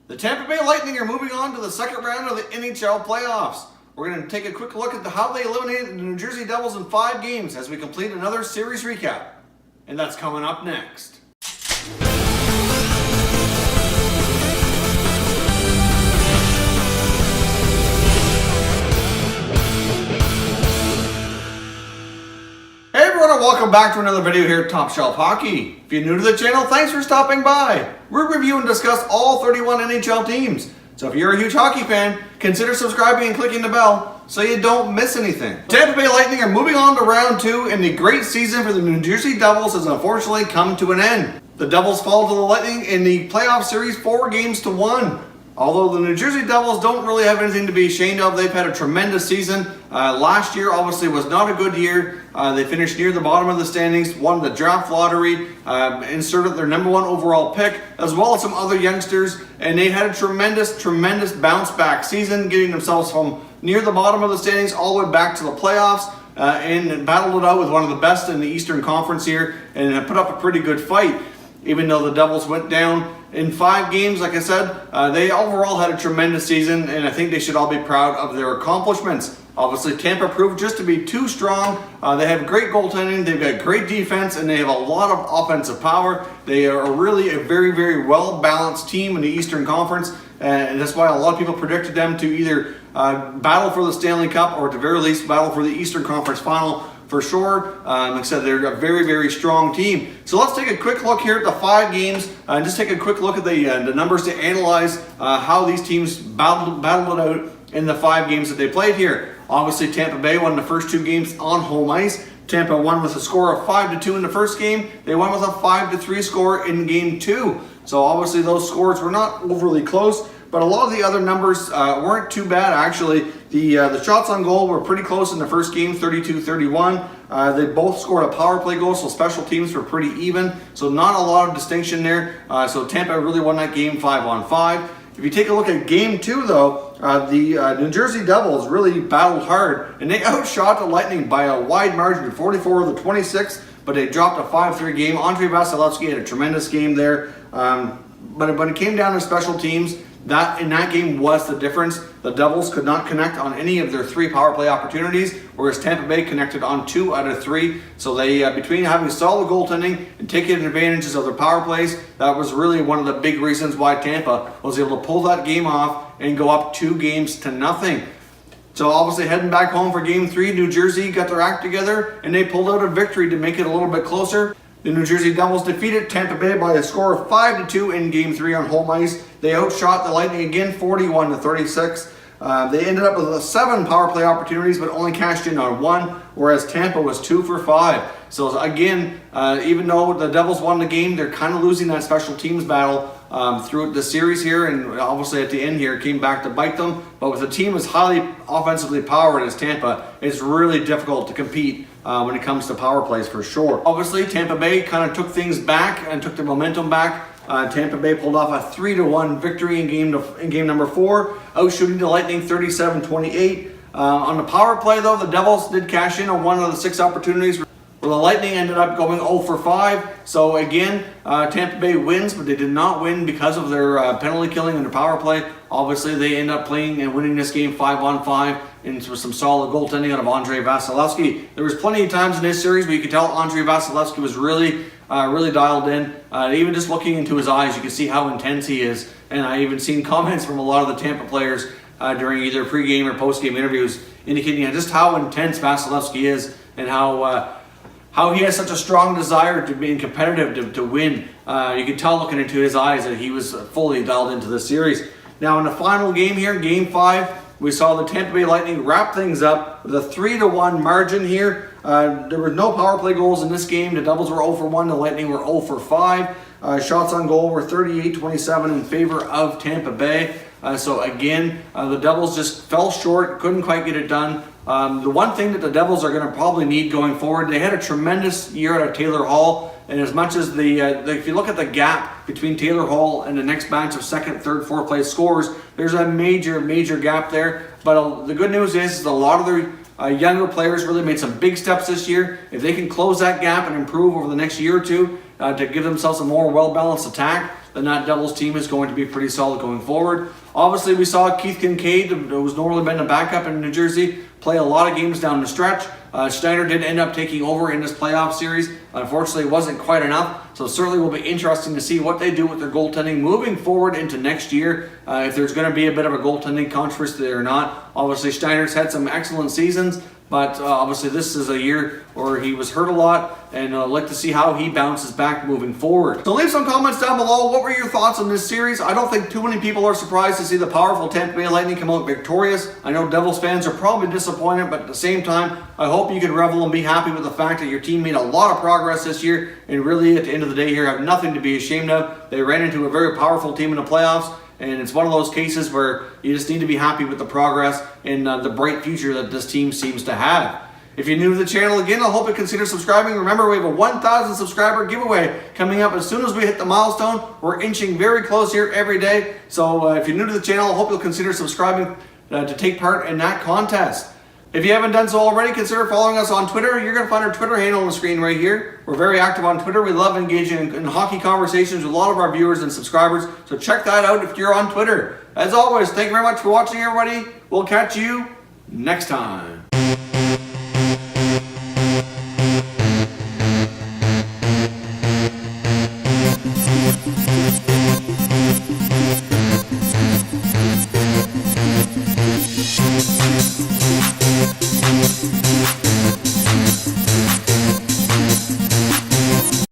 The Tampa Bay Lightning are moving on to the second round of the NHL Playoffs. We're going to take a quick look at how they eliminated the New Jersey Devils in 5 games as we complete another series recap. And that's coming up next. Hey everyone, and welcome back to another video here at Top Shelf Hockey. If you're new to the channel, thanks for stopping by. We review and discuss all 31 NHL teams. So if you're a huge hockey fan, consider subscribing and clicking the bell so you don't miss anything. Tampa Bay Lightning are moving on to round 2, and the great season for the New Jersey Devils has unfortunately come to an end. The Devils fall to the Lightning in the playoff series 4-1. Although the New Jersey Devils don't really have anything to be ashamed of, they've had a tremendous season. Last year obviously was not a good year. They finished near the bottom of the standings, won the draft lottery, inserted their #1 overall pick, as well as some other youngsters, and they had a tremendous bounce back season, getting themselves from near the bottom of the standings all the way back to the playoffs, and battled it out with one of the best in the Eastern Conference here, and put up a pretty good fight. Even though the Devils went down in 5 games, like I said, they overall had a tremendous season, and I think they should all be proud of their accomplishments. Obviously, Tampa proved just to be too strong. They have great goaltending, they've got great defense, and they have a lot of offensive power. They are really a very well-balanced team in the Eastern Conference, and that's why a lot of people predicted them to either battle for the Stanley Cup or at the very least battle for the Eastern Conference Final. For sure. Like I said, they're a very strong team. So let's take a quick look here at the 5 games and just take a quick look at the numbers to analyze how these teams battled it out in the 5 games that they played here. Obviously, Tampa Bay won the first 2 games on home ice. Tampa won with a score of 5-2 in the first game. They won with a 5-3 score in game 2. So obviously those scores were not overly close, but a lot of the other numbers weren't too bad actually. The shots on goal were pretty close in the first game, 32-31. They both scored a power play goal, so special teams were pretty even. So not a lot of distinction there. So Tampa really won that game 5-on-5. If you take a look at game 2 though, the New Jersey Devils really battled hard, and they outshot the Lightning by a wide margin, 44-26, but they dropped a 5-3 game. Andrei Vasilevsky had a tremendous game there. But when it came down to special teams, in that game was the difference. The Devils could not connect on any of their 3 power play opportunities, whereas Tampa Bay connected on 2 out of 3. So they, between having solid goaltending and taking advantages of their power plays, that was really one of the big reasons why Tampa was able to pull that game off and go up 2-0. So obviously heading back home for game 3, New Jersey got their act together and they pulled out a victory to make it a little bit closer. The New Jersey Devils defeated Tampa Bay by a score of 5-2 in game 3 on home ice. They outshot the Lightning again 41-36. They ended up with 7 power play opportunities but only cashed in on 1, whereas Tampa was 2 for 5. So again, even though the Devils won the game, they're kind of losing that special teams battle through the series here, and obviously at the end here it came back to bite them. But with a team as highly offensively powered as Tampa, it's really difficult to compete when it comes to power plays for sure. Obviously Tampa Bay kind of took things back and took their momentum back. Tampa Bay pulled off a 3-1 victory in game number 4, outshooting the Lightning 37-28. On the power play though, the Devils did cash in on 1 of the 6 opportunities, where the Lightning ended up going 0 for 5. So again, Tampa Bay wins, but they did not win because of their penalty killing and their power play. Obviously, they end up playing and winning this game 5-on-5, and with some solid goaltending out of Andrei Vasilevsky. There was plenty of times in this series where you could tell Andrei Vasilevsky was really dialed in. Even just looking into his eyes, you can see how intense he is. And I even seen comments from a lot of the Tampa players during either pregame or postgame interviews indicating just how intense Vasilevsky is and how he has such a strong desire to be competitive, to win. You could tell looking into his eyes that he was fully dialed into this series. Now in the final game here, game 5, we saw the Tampa Bay Lightning wrap things up with a 3-1 margin here. There were no power play goals in this game. The Devils were 0 for 1, the Lightning were 0 for 5. Shots on goal were 38-27 in favor of Tampa Bay. So again, the Devils just fell short, couldn't quite get it done. The one thing that the Devils are going to probably need going forward, they had a tremendous year out of Taylor Hall, and as much as if you look at the gap between Taylor Hall and the next batch of 2nd, 3rd, 4th place scorers, there's a major gap there. But the good news is a lot of their younger players really made some big steps this year. If they can close that gap and improve over the next year or 2 to give themselves a more well-balanced attack, then that Devils team is going to be pretty solid going forward. Obviously, we saw Keith Kincaid, who's normally been a backup in New Jersey, play a lot of games down the stretch. Schneider did end up taking over in this playoff series. Unfortunately, it wasn't quite enough. So certainly will be interesting to see what they do with their goaltending moving forward into next year. If there's going to be a bit of a goaltending controversy there or not. Obviously, Schneider's had some excellent seasons. But obviously this is a year where he was hurt a lot, and I'd like to see how he bounces back moving forward. So leave some comments down below. What were your thoughts on this series? I don't think too many people are surprised to see the powerful Tampa Bay Lightning come out victorious. I know Devils fans are probably disappointed, but at the same time, I hope you can revel and be happy with the fact that your team made a lot of progress this year, and really at the end of the day here have nothing to be ashamed of. They ran into a very powerful team in the playoffs. And it's one of those cases where you just need to be happy with the progress and the bright future that this team seems to have. If you're new to the channel, again, I hope you consider subscribing. Remember, we have a 1,000 subscriber giveaway coming up as soon as we hit the milestone. We're inching very close here every day. So if you're new to the channel, I hope you'll consider subscribing to take part in that contest. If you haven't done so already, consider following us on Twitter. You're going to find our Twitter handle on the screen right here. We're very active on Twitter. We love engaging in hockey conversations with a lot of our viewers and subscribers. So check that out if you're on Twitter. As always, thank you very much for watching, everybody. We'll catch you next time.